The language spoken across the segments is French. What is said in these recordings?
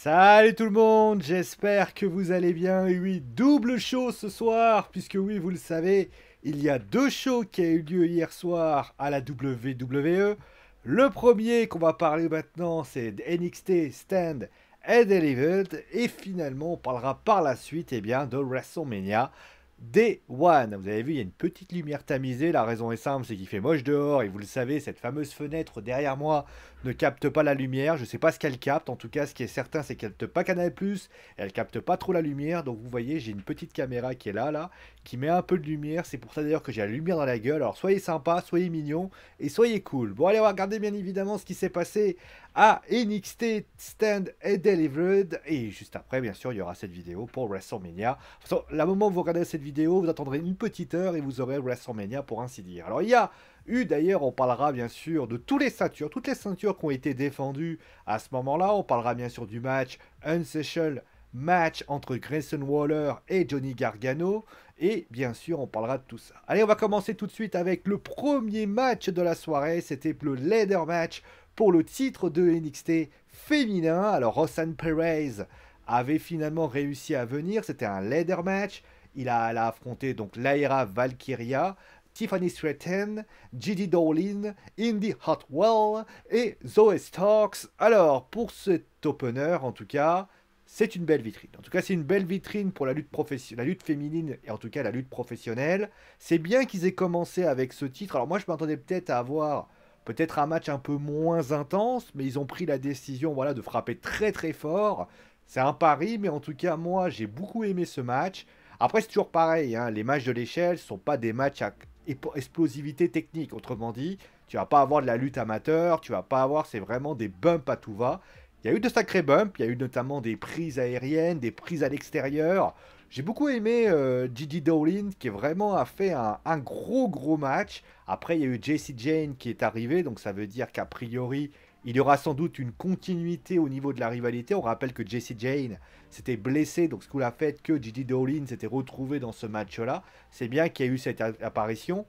Salut tout le monde, j'espère que vous allez bien. Et oui, double show ce soir, puisque oui, vous le savez, il y a deux shows qui ont eu lieu hier soir à la WWE. Le premier qu'on va parler maintenant, c'est NXT Stand and Delivered. Et finalement, on parlera par la suite de WrestleMania Day One. Vous avez vu, il y a une petite lumière tamisée. La raison est simple, c'est qu'il fait moche dehors. Et vous le savez, cette fameuse fenêtre derrière moi ne capte pas la lumière. Je sais pas ce qu'elle capte. En tout cas, ce qui est certain, c'est qu'elle capte pas Canal+. Et elle capte pas trop la lumière. Donc vous voyez, j'ai une petite caméra qui est là, qui met un peu de lumière. C'est pour ça d'ailleurs que j'ai la lumière dans la gueule. Alors soyez sympa, soyez mignon et soyez cool. Bon, allez, on va regarder bien évidemment ce qui s'est passé à NXT Stand and Delivered. Et juste après, bien sûr, il y aura cette vidéo pour WrestleMania. De toute façon, la moment où vous regardez cette vidéo, vous attendrez une petite heure et vous aurez WrestleMania pour ainsi dire. Alors il y a d'ailleurs, on parlera bien sûr de toutes les ceintures qui ont été défendues à ce moment-là. On parlera bien sûr du match Unofficial match entre Grayson Waller et Johnny Gargano. Et bien sûr, on parlera de tout ça. Allez, on va commencer tout de suite avec le premier match de la soirée. C'était le ladder match pour le titre de NXT féminin. Alors, Roxanne Perez avait finalement réussi à venir. C'était un ladder match. Elle a affronté donc Lyra Valkyria, Tiffany Stratton, Gigi Dolin, Indy Hartwell et Zoe Starks. Alors, pour cet opener, en tout cas, c'est une belle vitrine. En tout cas, c'est une belle vitrine pour la lutte féminine et en tout cas la lutte professionnelle. C'est bien qu'ils aient commencé avec ce titre. Alors moi, je m'attendais peut-être à avoir peut-être un match un peu moins intense, mais ils ont pris la décision, voilà, de frapper très très fort. C'est un pari, mais en tout cas, moi, j'ai beaucoup aimé ce match. Après, c'est toujours pareil, hein, les matchs de l'échelle ne sont pas des matchs à explosivité technique. Autrement dit, tu vas pas avoir de la lutte amateur, tu vas pas avoir, c'est vraiment des bumps à tout va. Il y a eu de sacrés bumps, il y a eu notamment des prises aériennes, des prises à l'extérieur. J'ai beaucoup aimé Gigi Dolin qui vraiment a fait un gros match. Après, il y a eu Jessie Jane qui est arrivé, donc ça veut dire qu'a priori, il y aura sans doute une continuité au niveau de la rivalité. On rappelle que Jessie Jane s'était blessée, donc ce qu'on a fait que Gigi Dolin s'était retrouvé dans ce match-là. C'est bien qu'il y a eu cette apparition.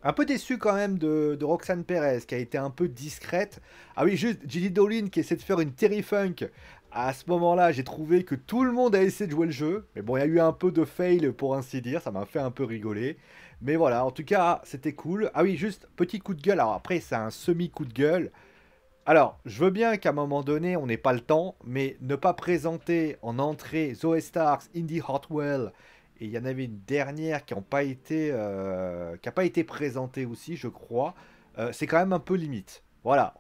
Un peu déçu quand même de Roxanne Perez, qui a été un peu discrète. Ah oui, juste Gigi Dolin qui essaie de faire une Terry Funk. À ce moment-là, j'ai trouvé que tout le monde a essayé de jouer le jeu. Mais bon, il y a eu un peu de fail pour ainsi dire. Ça m'a fait un peu rigoler. Mais voilà, en tout cas, c'était cool. Ah oui, juste petit coup de gueule. Alors après, c'est un semi-coup de gueule. Alors, je veux bien qu'à un moment donné, on n'ait pas le temps, mais ne pas présenter en entrée Zoe Starks, Indy Hartwell, et il y en avait une dernière qui n'a pas été présentée aussi, je crois, c'est quand même un peu limite. Voilà,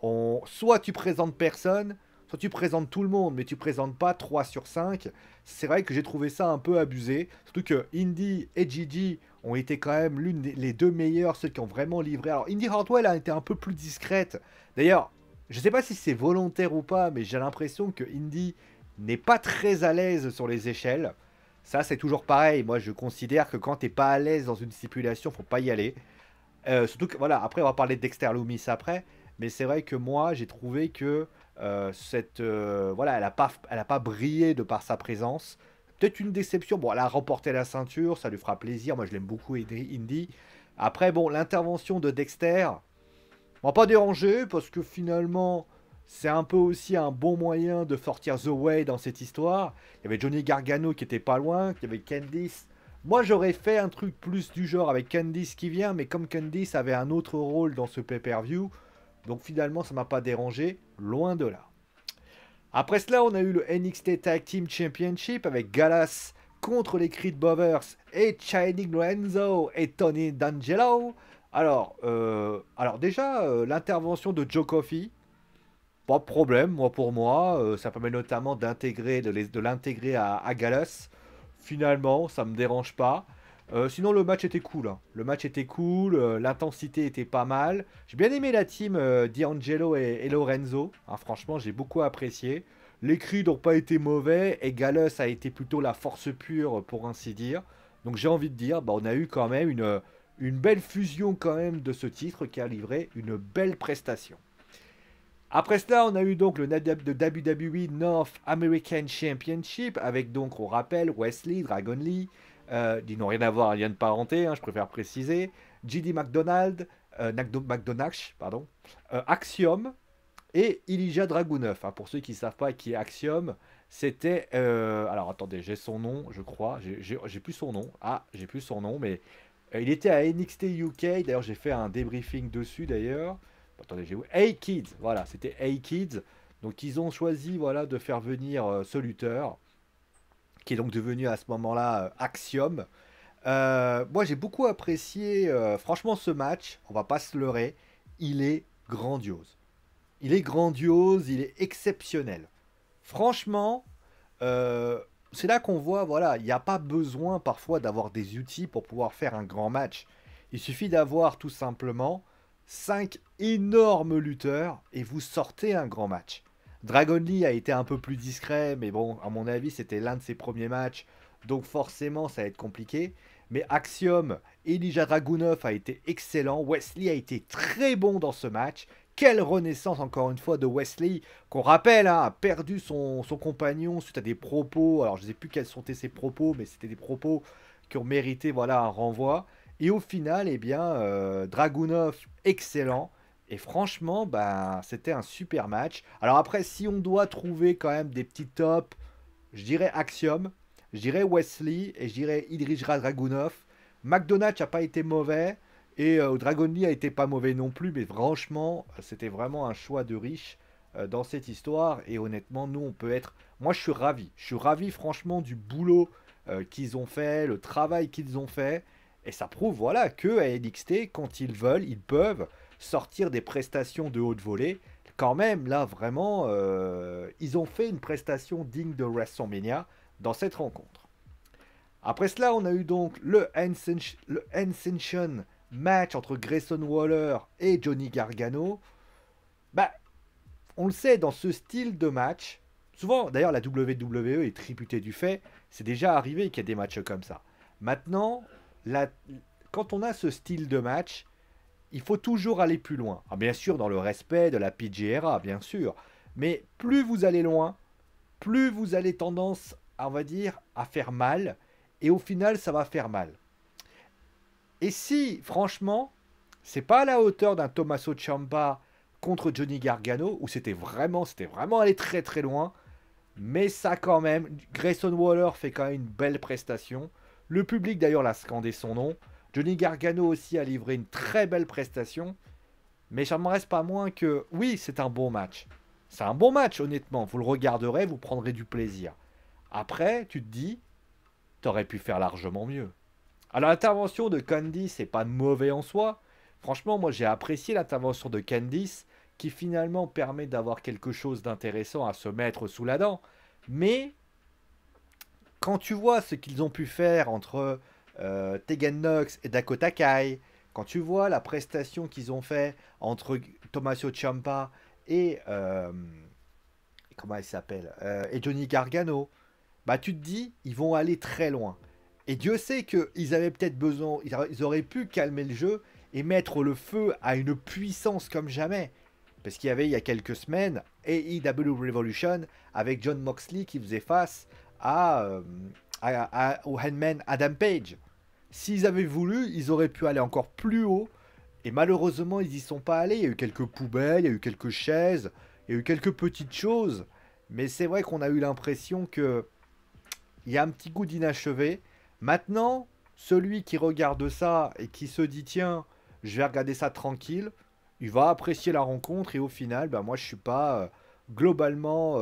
soit tu présentes personne, soit tu présentes tout le monde, mais tu présentes pas 3 sur 5. C'est vrai que j'ai trouvé ça un peu abusé, surtout que Indy et Gigi ont été quand même les deux meilleures, ceux qui ont vraiment livré. Alors, Indy Hartwell a été un peu plus discrète. D'ailleurs, je sais pas si c'est volontaire ou pas, mais j'ai l'impression que Indy n'est pas très à l'aise sur les échelles. Ça, c'est toujours pareil. Moi, je considère que quand t'es pas à l'aise dans une stipulation, faut pas y aller. Surtout que, voilà, après, on va parler de Dexter Loomis après. Mais c'est vrai que moi, j'ai trouvé que voilà, elle a pas brillé de par sa présence. Peut-être une déception. Bon, elle a remporté la ceinture, ça lui fera plaisir. Moi, je l'aime beaucoup, Indy. Après, bon, l'intervention de Dexter, m'a pas dérangé parce que finalement, c'est un peu aussi un bon moyen de sortir The Way dans cette histoire. Il y avait Johnny Gargano qui était pas loin, il y avait Candice. Moi, j'aurais fait un truc plus du genre avec Candice qui vient, mais comme Candice avait un autre rôle dans ce pay-per-view, donc finalement, ça m'a pas dérangé, loin de là. Après cela, on a eu le NXT Tag Team Championship avec Gallas contre les Creed Brothers et Shining Lorenzo et Tony D'Angelo. Alors déjà, l'intervention de Joe Coffey, pas de problème, moi pour moi. Ça permet notamment de l'intégrer à Gallas. Finalement, ça me dérange pas. Sinon, le match était cool, hein. Le match était cool, l'intensité était pas mal. J'ai bien aimé la team D'Angelo et Lorenzo. Hein, franchement, j'ai beaucoup apprécié. Les cris n'ont pas été mauvais et Gallus a été plutôt la force pure, pour ainsi dire. Donc j'ai envie de dire, bah, on a eu quand même une belle fusion quand même de ce titre qui a livré une belle prestation. Après cela, on a eu donc le WWE North American Championship avec donc, on rappelle, Wesley, Dragon Lee, ils n'ont rien à voir, un lien de parenté, hein, je préfère préciser, JD McDonald, McDonagh, pardon, Axiom, et Ilija Dragunov. Hein, pour ceux qui ne savent pas qui est Axiom, c'était... alors attendez, j'ai son nom, je crois. J'ai plus son nom. Ah, j'ai plus son nom, mais il était à NXT UK. D'ailleurs, j'ai fait un débriefing dessus, d'ailleurs. Attendez, j'ai... A-Kids, voilà, c'était A-Kids. Donc, ils ont choisi, voilà, de faire venir ce lutteur, qui est donc devenu à ce moment-là Axiom. Moi, j'ai beaucoup apprécié, franchement, ce match. On va pas se leurrer. Il est grandiose. Il est grandiose, il est exceptionnel. Franchement, euh, c'est là qu'on voit, voilà, il n'y a pas besoin parfois d'avoir des outils pour pouvoir faire un grand match. Il suffit d'avoir tout simplement 5 énormes lutteurs et vous sortez un grand match. Dragon Lee a été un peu plus discret, mais bon, à mon avis, c'était l'un de ses premiers matchs, donc forcément, ça va être compliqué. Mais Axiom, Elijah Dragunov a été excellent, Wesley a été très bon dans ce match. Quelle renaissance encore une fois de Wesley, qu'on rappelle, hein, a perdu son compagnon suite à des propos. Alors je ne sais plus quels sont ses propos, mais c'était des propos qui ont mérité voilà, un renvoi. Et au final, eh bien, Dragunov, excellent. Et franchement, ben, c'était un super match. Alors après, si on doit trouver quand même des petits tops, je dirais Axiom, je dirais Wesley et je dirais Ilija Dragunov. McDonald's n'a pas été mauvais. Et Dragon Lee a été pas mauvais non plus, mais franchement, c'était vraiment un choix de riche dans cette histoire. Et honnêtement, nous, on peut être. Moi, je suis ravi. Je suis ravi, franchement, du boulot qu'ils ont fait, le travail qu'ils ont fait. Et ça prouve, voilà, que à NXT, quand ils veulent, ils peuvent sortir des prestations de haute volée. Quand même, là, vraiment, ils ont fait une prestation digne de WrestleMania dans cette rencontre. Après cela, on a eu donc le Ascension match entre Grayson Waller et Johnny Gargano. Bah, on le sait, dans ce style de match, souvent, d'ailleurs, la WWE est réputée du fait, c'est déjà arrivé qu'il y a des matchs comme ça. Maintenant, quand on a ce style de match, il faut toujours aller plus loin. Ah, bien sûr, dans le respect de la PGRA, bien sûr. Mais plus vous allez loin, plus vous allez tendance, on va dire, à faire mal. Et au final, ça va faire mal. Et si, franchement, c'est pas à la hauteur d'un Tommaso Ciampa contre Johnny Gargano, où c'était vraiment aller très très loin, mais ça quand même, Grayson Waller fait quand même une belle prestation. Le public d'ailleurs l'a scandé son nom. Johnny Gargano aussi a livré une très belle prestation. Mais ça ne me reste pas moins que, oui, c'est un bon match. C'est un bon match, honnêtement. Vous le regarderez, vous prendrez du plaisir. Après, tu te dis, t'aurais pu faire largement mieux. Alors l'intervention de Candice n'est pas mauvais en soi. Franchement, moi j'ai apprécié l'intervention de Candice qui finalement permet d'avoir quelque chose d'intéressant à se mettre sous la dent. Mais quand tu vois ce qu'ils ont pu faire entre Tegan Nox et Dakota Kai, quand tu vois la prestation qu'ils ont fait entre Tommaso Ciampa et comment il s'appelle et Johnny Gargano, bah tu te dis ils vont aller très loin. Et Dieu sait qu'ils avaient peut-être besoin, ils auraient pu calmer le jeu et mettre le feu à une puissance comme jamais. Parce qu'il y avait il y a quelques semaines AEW Revolution avec John Moxley qui faisait face au Handman Adam Page. S'ils avaient voulu, ils auraient pu aller encore plus haut. Et malheureusement, ils n'y sont pas allés. Il y a eu quelques poubelles, il y a eu quelques chaises, il y a eu quelques petites choses. Mais c'est vrai qu'on a eu l'impression que il y a un petit goût d'inachevé. Maintenant, celui qui regarde ça et qui se dit tiens, je vais regarder ça tranquille, il va apprécier la rencontre et au final, bah, moi je suis pas globalement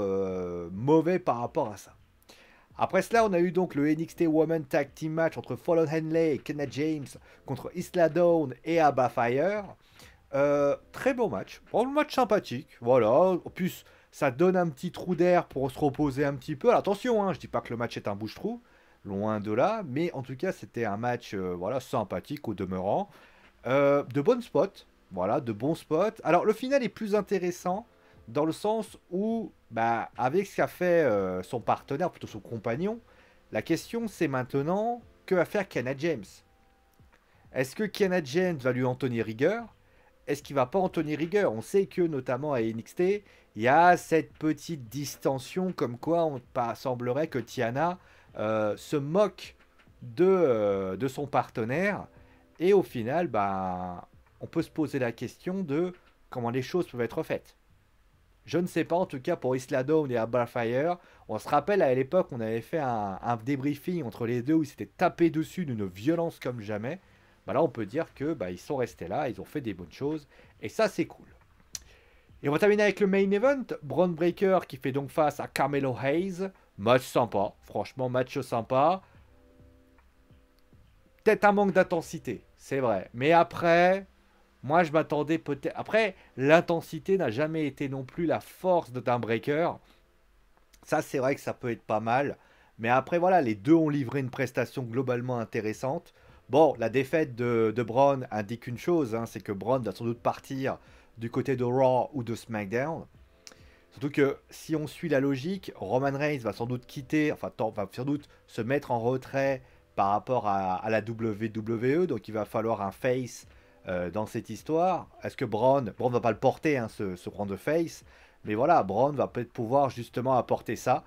mauvais par rapport à ça. Après cela, on a eu donc le NXT Women Tag Team Match entre Fallon Henley et Kenna James contre Isla Dawn et Abba Fire. Très beau match. Bon, le match sympathique. Voilà. En plus, ça donne un petit trou d'air pour se reposer un petit peu. Alors, attention, hein, je dis pas que le match est un bouche-trou. Loin de là. Mais en tout cas, c'était un match voilà, sympathique au demeurant. De bons spots. Voilà, de bons spots. Alors, le final est plus intéressant dans le sens où, bah, avec ce qu'a fait son partenaire, plutôt son compagnon, la question c'est maintenant que va faire Kiana James. Est-ce que Kiana James va lui en tenir rigueur? Est-ce qu'il va pas en tenir rigueur? On sait que notamment à NXT, il y a cette petite distension comme quoi on semblerait que Tiana se moque de son partenaire. Et au final, bah, on peut se poser la question de comment les choses peuvent être faites. Je ne sais pas, en tout cas pour Isla Dawn et Aberfire, on se rappelle à l'époque, on avait fait un débriefing entre les deux où ils s'étaient tapés dessus d'une violence comme jamais. Bah là, on peut dire que bah, ils sont restés là, ils ont fait des bonnes choses, et ça, c'est cool. Et on va terminer avec le main event, Braun Breaker qui fait donc face à Carmelo Hayes. Match sympa, franchement, match sympa. Peut-être un manque d'intensité, c'est vrai. Mais après, moi, je m'attendais peut-être. Après, l'intensité n'a jamais été non plus la force d'un breaker. Ça, c'est vrai que ça peut être pas mal. Mais après, voilà, les deux ont livré une prestation globalement intéressante. Bon, la défaite de Braun indique une chose, hein, c'est que Braun va sans doute partir du côté de Raw ou de SmackDown. Surtout que si on suit la logique, Roman Reigns va sans doute quitter, enfin va sans doute se mettre en retrait par rapport à la WWE, donc il va falloir un face dans cette histoire. Est-ce que Braun va pas le porter, hein, ce rang de face, mais voilà, Braun va peut-être pouvoir justement apporter ça.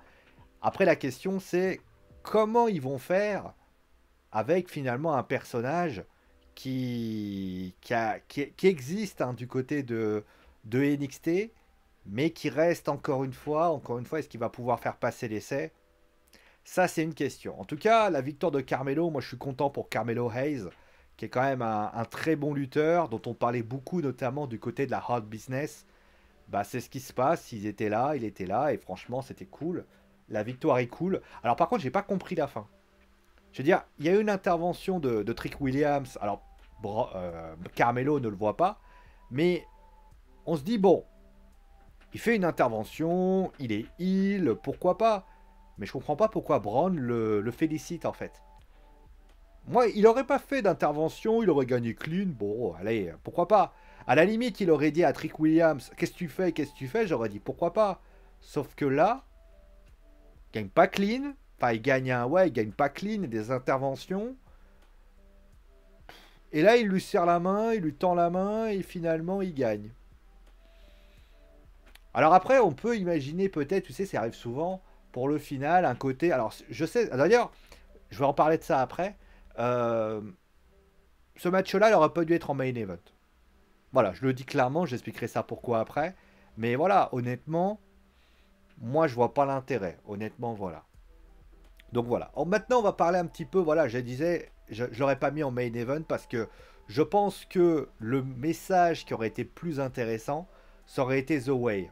Après la question c'est comment ils vont faire avec finalement un personnage qui existe, hein, du côté de NXT, mais qui reste encore une fois, est-ce qu'il va pouvoir faire passer l'essai? Ça, c'est une question. En tout cas, la victoire de Carmelo, moi je suis content pour Carmelo Hayes, qui est quand même un très bon lutteur, dont on parlait beaucoup, notamment du côté de la hard business. Bah, c'est ce qui se passe, il était là, et franchement, c'était cool. La victoire est cool. Alors, par contre, j'ai pas compris la fin. Je veux dire, il y a eu une intervention de Trick Williams. Alors, Carmelo ne le voit pas, mais on se dit, bon, il fait une intervention, il est heal, pourquoi pas? Mais je comprends pas pourquoi Braun le félicite en fait. Moi, il aurait pas fait d'intervention, il aurait gagné clean, bon, allez, pourquoi pas? À la limite, il aurait dit à Trick Williams, qu'est-ce que tu fais, qu'est-ce que tu fais? J'aurais dit, pourquoi pas? Sauf que là, il gagne pas clean, enfin, il gagne pas clean, des interventions. Et là, il lui serre la main, il lui tend la main, et finalement, il gagne. Alors après, on peut imaginer peut-être, tu sais, ça arrive souvent, pour le final, un côté... Alors, je sais, d'ailleurs, je vais en parler de ça après. Euh, Ce match-là, il aurait pas dû être en main event. Voilà, je le dis clairement, j'expliquerai ça pourquoi après. Mais voilà, honnêtement, moi, je vois pas l'intérêt. Honnêtement, voilà. Donc voilà. Maintenant, on va parler un petit peu, voilà, je disais, je l'aurais pas mis en main event parce que je pense que le message qui aurait été plus intéressant, ça aurait été The Way.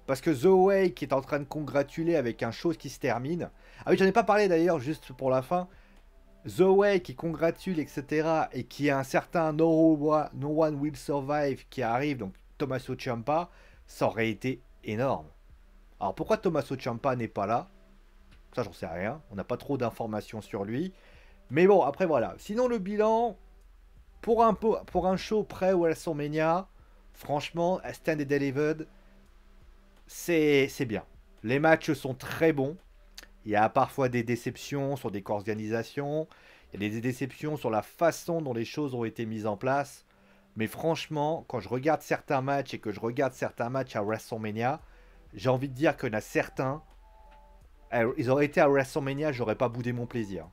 Parce que The Way qui est en train de congratuler avec un show qui se termine. Ah oui, j'en ai pas parlé d'ailleurs, juste pour la fin. The Way qui congratule, etc. Et qui a un certain No One Will Survive qui arrive, donc Tommaso Ciampa, ça aurait été énorme. Alors pourquoi Tommaso Ciampa n'est pas là? Ça, j'en sais rien. On n'a pas trop d'informations sur lui. Mais bon, après voilà. Sinon, le bilan, pour un show près au WrestleMania, franchement, Stand and Delivered, c'est bien. Les matchs sont très bons. Il y a parfois des déceptions sur des organisations. Il y a des déceptions sur la façon dont les choses ont été mises en place. Mais franchement, quand je regarde certains matchs et que je regarde certains matchs à WrestleMania, j'ai envie de dire qu'il y en a certains, ils auraient été à WrestleMania, j'aurais pas boudé mon plaisir.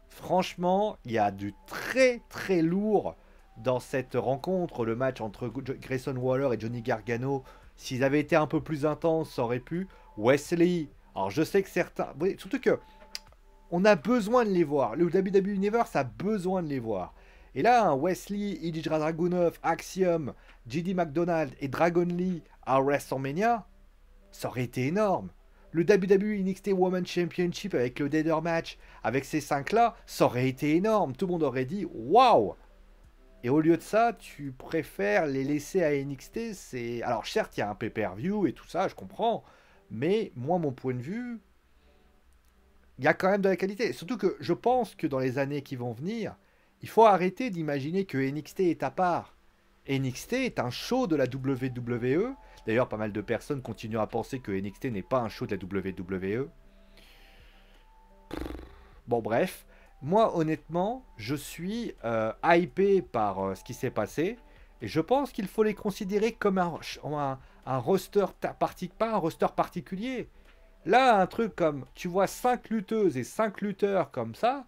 Franchement, il y a du très très lourd dans cette rencontre. Le match entre Grayson Waller et Johnny Gargano, s'ils avaient été un peu plus intenses, ça aurait pu. Wesley, alors je sais que certains... Oui, surtout que on a besoin de les voir. Le WWE Universe a besoin de les voir. Et là, un Wesley, Ilja Dragunov, Axiom, JD McDonald et Dragon Lee à WrestleMania, ça aurait été énorme. Le WWE NXT Women's Championship avec le Deader Match, avec ces 5-là, ça aurait été énorme. Tout le monde aurait dit waouh! Et au lieu de ça, tu préfères les laisser à NXT. C'est... Alors certes, il y a un pay-per-view et tout ça, je comprends. Mais moi, mon point de vue, il y a quand même de la qualité. Surtout que je pense que dans les années qui vont venir, il faut arrêter d'imaginer que NXT est à part. NXT est un show de la WWE. D'ailleurs, pas mal de personnes continuent à penser que NXT n'est pas un show de la WWE. Bon, bref. Moi, honnêtement, je suis hypé par ce qui s'est passé. Et je pense qu'il faut les considérer comme un roster, pas un roster particulier. Là, un truc comme, tu vois 5 lutteuses et 5 lutteurs comme ça,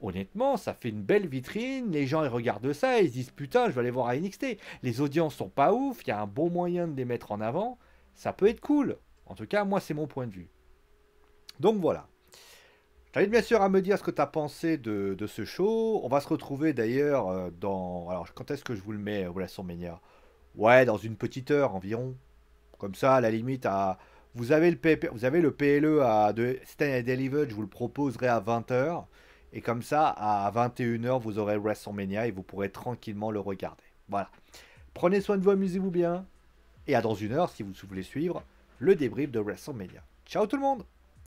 honnêtement, ça fait une belle vitrine. Les gens, ils regardent ça et ils se disent, putain, je vais aller voir à NXT. Les audiences sont pas ouf, il y a un bon moyen de les mettre en avant. ça peut être cool. En tout cas, moi, c'est mon point de vue. Donc voilà. Je t'invite bien sûr à me dire ce que tu as pensé de ce show. On va se retrouver d'ailleurs dans... Alors, quand est-ce que je vous le mets, WrestleMania? Ouais, dans une petite heure environ. Comme ça, à la limite, vous avez vous avez le PLE de Stand and Delivered, je vous le proposerai à 20 h. Et comme ça, à 21 h, vous aurez WrestleMania et vous pourrez tranquillement le regarder. Voilà. Prenez soin de vous, amusez-vous bien. Et à dans une heure, si vous voulez suivre le débrief de WrestleMania. Ciao tout le monde!